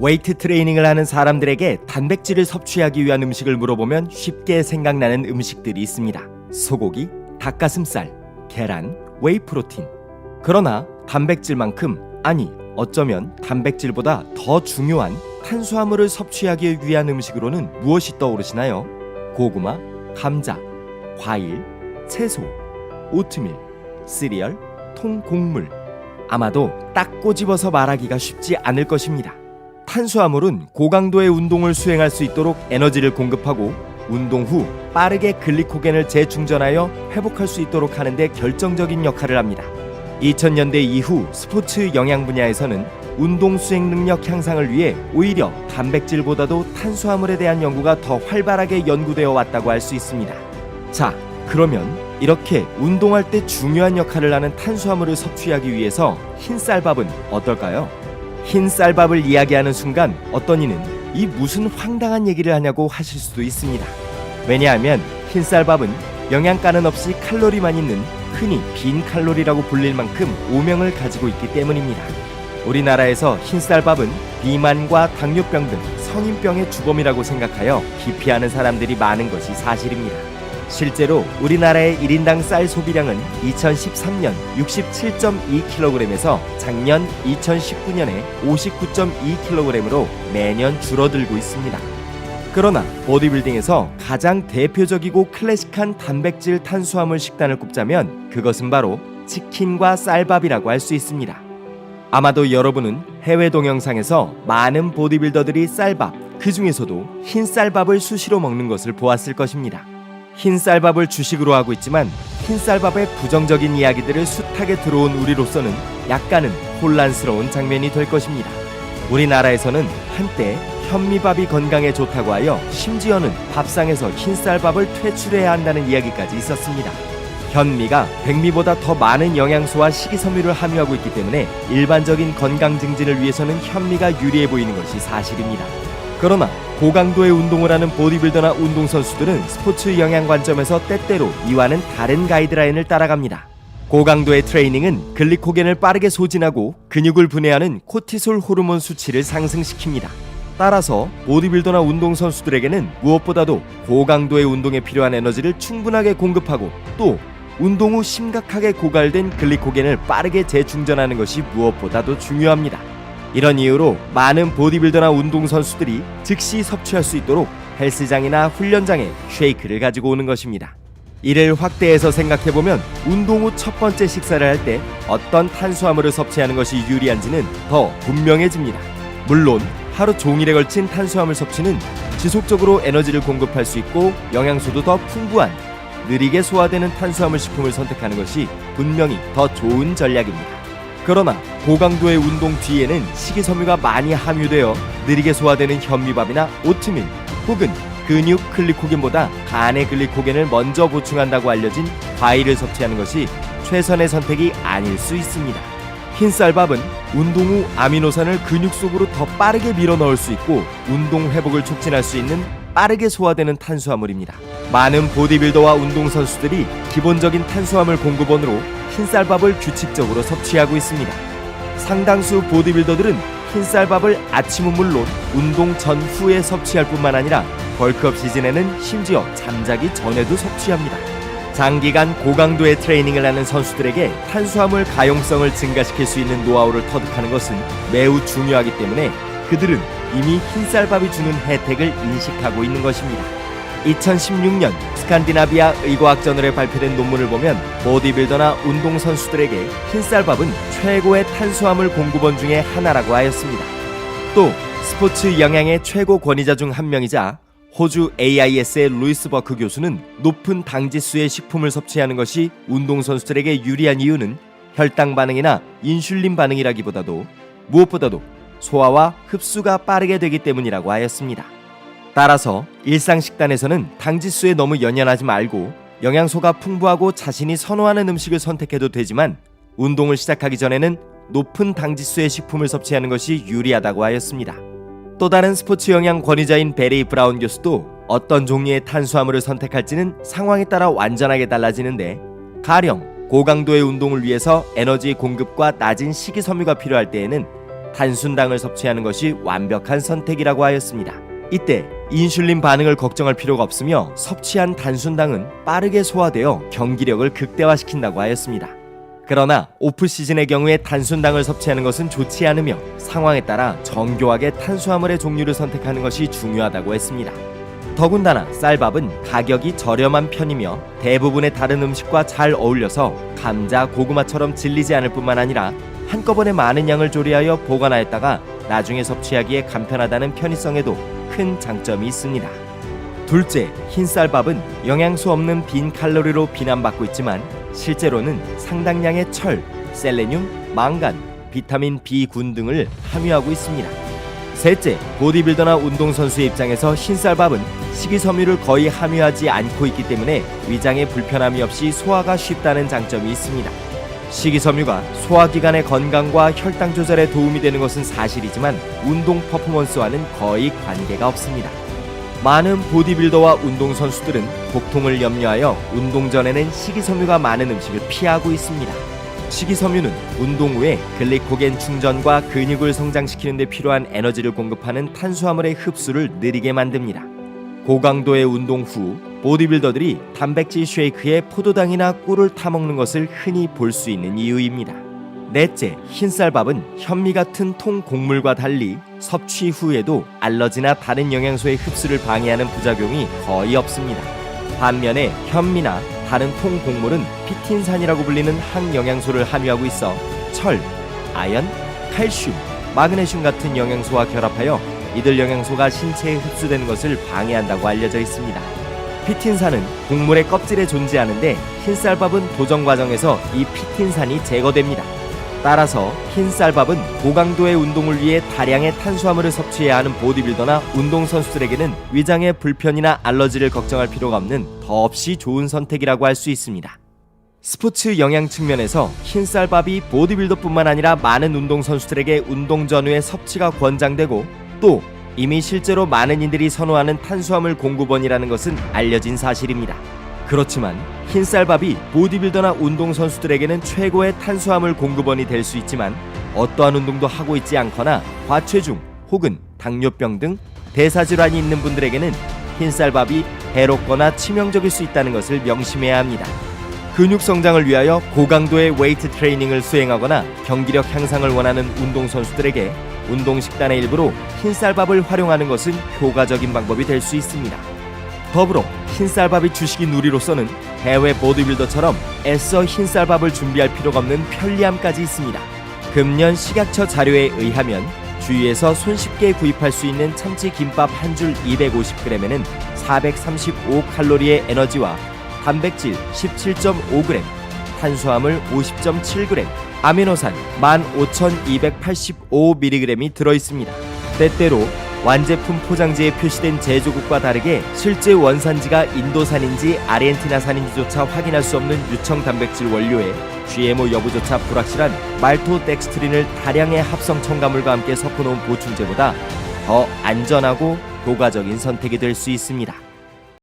웨이트 트레이닝을 하는 사람들에게 단백질을 섭취하기 위한 음식을 물어보면 쉽게 생각나는 음식들이 있습니다. 소고기, 닭가슴살, 계란, 웨이 프로틴. 그러나 단백질만큼, 아니 어쩌면 단백질보다 더 중요한 탄수화물을 섭취하기 위한 음식으로는 무엇이 떠오르시나요? 고구마, 감자, 과일, 채소, 오트밀, 시리얼, 통곡물. 아마도 딱 꼬집어서 말하기가 쉽지 않을 것입니다. 탄수화물은 고강도의 운동을 수행할 수 있도록 에너지를 공급하고 운동 후 빠르게 글리코겐을 재충전하여 회복할 수 있도록 하는 데 결정적인 역할을 합니다. 2000년대 이후 스포츠 영양 분야에서는 운동 수행 능력 향상을 위해 오히려 단백질보다도 탄수화물에 대한 연구가 더 활발하게 연구되어 왔다고 할 수 있습니다. 자, 그러면 이렇게 운동할 때 중요한 역할을 하는 탄수화물을 섭취하기 위해서 흰쌀밥은 어떨까요? 흰쌀밥을 이야기하는 순간 어떤 이는 이 무슨 황당한 얘기를 하냐고 하실 수도 있습니다. 왜냐하면 흰쌀밥은 영양가는 없이 칼로리만 있는 흔히 빈 칼로리라고 불릴 만큼 오명을 가지고 있기 때문입니다. 우리나라에서 흰쌀밥은 비만과 당뇨병 등 성인병의 주범이라고 생각하여 기피하는 사람들이 많은 것이 사실입니다. 실제로 우리나라의 1인당 쌀 소비량은 2013년 67.2kg에서 작년 2019년에 59.2kg으로 매년 줄어들고 있습니다. 그러나 보디빌딩에서 가장 대표적이고 클래식한 단백질 탄수화물 식단을 꼽자면 그것은 바로 치킨과 쌀밥이라고 할 수 있습니다. 아마도 여러분은 해외 동영상에서 많은 보디빌더들이 쌀밥, 그 중에서도 흰쌀밥을 수시로 먹는 것을 보았을 것입니다. 흰쌀밥을 주식으로 하고 있지만 흰쌀밥의 부정적인 이야기들을 숱하게 들어온 우리로서는 약간은 혼란스러운 장면이 될 것입니다. 우리나라에서는 한때 현미밥이 건강에 좋다고 하여 심지어는 밥상에서 흰쌀밥을 퇴출해야 한다는 이야기까지 있었습니다. 현미가 백미보다 더 많은 영양소와 식이섬유를 함유하고 있기 때문에 일반적인 건강 증진을 위해서는 현미가 유리해 보이는 것이 사실입니다. 그러나 고강도의 운동을 하는 보디빌더나 운동선수들은 스포츠 영양 관점에서 때때로 이와는 다른 가이드라인을 따라갑니다. 고강도의 트레이닝은 글리코겐을 빠르게 소진하고 근육을 분해하는 코티솔 호르몬 수치를 상승시킵니다. 따라서 보디빌더나 운동선수들에게는 무엇보다도 고강도의 운동에 필요한 에너지를 충분하게 공급하고 또 운동 후 심각하게 고갈된 글리코겐을 빠르게 재충전하는 것이 무엇보다도 중요합니다. 이런 이유로 많은 보디빌더나 운동선수들이 즉시 섭취할 수 있도록 헬스장이나 훈련장에 쉐이크를 가지고 오는 것입니다. 이를 확대해서 생각해보면 운동 후 첫 번째 식사를 할 때 어떤 탄수화물을 섭취하는 것이 유리한지는 더 분명해집니다. 물론 하루 종일에 걸친 탄수화물 섭취는 지속적으로 에너지를 공급할 수 있고 영양소도 더 풍부한 느리게 소화되는 탄수화물 식품을 선택하는 것이 분명히 더 좋은 전략입니다. 그러나 고강도의 운동 뒤에는 식이섬유가 많이 함유되어 느리게 소화되는 현미밥이나 오트밀 혹은 근육 글리코겐보다 간의 글리코겐을 먼저 보충한다고 알려진 과일을 섭취하는 것이 최선의 선택이 아닐 수 있습니다. 흰쌀밥은 운동 후 아미노산을 근육 속으로 더 빠르게 밀어 넣을 수 있고 운동 회복을 촉진할 수 있는 빠르게 소화되는 탄수화물입니다. 많은 보디빌더와 운동선수들이 기본적인 탄수화물 공급원으로 흰쌀밥을 규칙적으로 섭취하고 있습니다. 상당수 보디빌더들은 흰쌀밥을 아침은 물론 운동 전후에 섭취할 뿐만 아니라 벌크업 시즌에는 심지어 잠자기 전에도 섭취합니다. 장기간 고강도의 트레이닝을 하는 선수들에게 탄수화물 가용성을 증가시킬 수 있는 노하우를 터득하는 것은 매우 중요하기 때문에 그들은 이미 흰쌀밥이 주는 혜택을 인식하고 있는 것입니다. 2016년 스칸디나비아 의과학저널에 발표된 논문을 보면 보디빌더나 운동선수들에게 흰쌀밥은 최고의 탄수화물 공급원 중에 하나라고 하였습니다. 또 스포츠 영양의 최고 권위자 중 한 명이자 호주 AIS의 루이스 버크 교수는 높은 당지수의 식품을 섭취하는 것이 운동선수들에게 유리한 이유는 혈당 반응이나 인슐린 반응이라기보다도 무엇보다도 소화와 흡수가 빠르게 되기 때문이라고 하였습니다. 따라서 일상 식단에서는 당지수에 너무 연연하지 말고 영양소가 풍부하고 자신이 선호하는 음식을 선택해도 되지만 운동을 시작하기 전에는 높은 당지수의 식품을 섭취하는 것이 유리하다고 하였습니다. 또 다른 스포츠 영양 권위자인 베리 브라운 교수도 어떤 종류의 탄수화물을 선택할지는 상황에 따라 완전하게 달라지는데 가령 고강도의 운동을 위해서 에너지 공급과 낮은 식이섬유가 필요할 때에는 단순당을 섭취하는 것이 완벽한 선택이라고 하였습니다. 이때 인슐린 반응을 걱정할 필요가 없으며 섭취한 단순당은 빠르게 소화되어 경기력을 극대화시킨다고 하였습니다. 그러나 오프시즌의 경우에 단순당을 섭취하는 것은 좋지 않으며 상황에 따라 정교하게 탄수화물의 종류를 선택하는 것이 중요하다고 했습니다. 더군다나 쌀밥은 가격이 저렴한 편이며 대부분의 다른 음식과 잘 어울려서 감자, 고구마처럼 질리지 않을 뿐만 아니라 한꺼번에 많은 양을 조리하여 보관하였다가 나중에 섭취하기에 간편하다는 편의성에도 큰 장점이 있습니다. 둘째, 흰쌀밥은 영양소 없는 빈 칼로리로 비난받고 있지만 실제로는 상당량의 철, 셀레늄, 망간, 비타민 B군 등을 함유하고 있습니다. 셋째, 보디빌더나 운동선수의 입장에서 흰쌀밥은 식이섬유를 거의 함유하지 않고 있기 때문에 위장에 불편함이 없이 소화가 쉽다는 장점이 있습니다. 식이섬유가 소화기관의 건강과 혈당 조절에 도움이 되는 것은 사실이지만 운동 퍼포먼스와는 거의 관계가 없습니다. 많은 보디빌더와 운동선수들은 복통을 염려하여 운동 전에는 식이섬유가 많은 음식을 피하고 있습니다. 식이섬유는 운동 후에 글리코겐 충전과 근육을 성장시키는 데 필요한 에너지를 공급하는 탄수화물의 흡수를 느리게 만듭니다. 고강도의 운동 후 보디빌더들이 단백질 쉐이크에 포도당이나 꿀을 타먹는 것을 흔히 볼 수 있는 이유입니다. 넷째, 흰쌀밥은 현미 같은 통곡물과 달리 섭취 후에도 알러지나 다른 영양소의 흡수를 방해하는 부작용이 거의 없습니다. 반면에 현미나 다른 통곡물은 피틴산이라고 불리는 항영양소를 함유하고 있어 철, 아연, 칼슘, 마그네슘 같은 영양소와 결합하여 이들 영양소가 신체에 흡수되는 것을 방해한다고 알려져 있습니다. 피틴산은 곡물의 껍질에 존재하는데 흰쌀밥은 도정 과정에서 이 피틴산이 제거됩니다. 따라서 흰쌀밥은 고강도의 운동을 위해 다량의 탄수화물을 섭취해야 하는 보디빌더나 운동선수들에게는 위장의 불편이나 알러지를 걱정할 필요가 없는 더없이 좋은 선택이라고 할 수 있습니다. 스포츠 영양 측면에서 흰쌀밥이 보디빌더뿐만 아니라 많은 운동선수들에게 운동 전후의 섭취가 권장되고 또 이미 실제로 많은 이들이 선호하는 탄수화물 공급원이라는 것은 알려진 사실입니다. 그렇지만 흰쌀밥이 보디빌더나 운동선수들에게는 최고의 탄수화물 공급원이 될 수 있지만 어떠한 운동도 하고 있지 않거나 과체중 혹은 당뇨병 등 대사질환이 있는 분들에게는 흰쌀밥이 해롭거나 치명적일 수 있다는 것을 명심해야 합니다. 근육 성장을 위하여 고강도의 웨이트 트레이닝을 수행하거나 경기력 향상을 원하는 운동선수들에게 운동식단의 일부로 흰쌀밥을 활용하는 것은 효과적인 방법이 될 수 있습니다. 더불어 흰쌀밥이 주식인 우리로서는 해외 보디빌더처럼 애써 흰쌀밥을 준비할 필요가 없는 편리함까지 있습니다. 금년 식약처 자료에 의하면 주위에서 손쉽게 구입할 수 있는 참치 김밥 한 줄 250g에는 435칼로리의 에너지와 단백질 17.5g, 탄수화물 50.7g, 아미노산 15,285mg이 들어있습니다. 때때로 완제품 포장지에 표시된 제조국과 다르게 실제 원산지가 인도산인지 아르헨티나산인지조차 확인할 수 없는 유청 단백질 원료에 GMO 여부조차 불확실한 말토덱스트린을 다량의 합성 첨가물과 함께 섞어놓은 보충제보다 더 안전하고 효과적인 선택이 될 수 있습니다.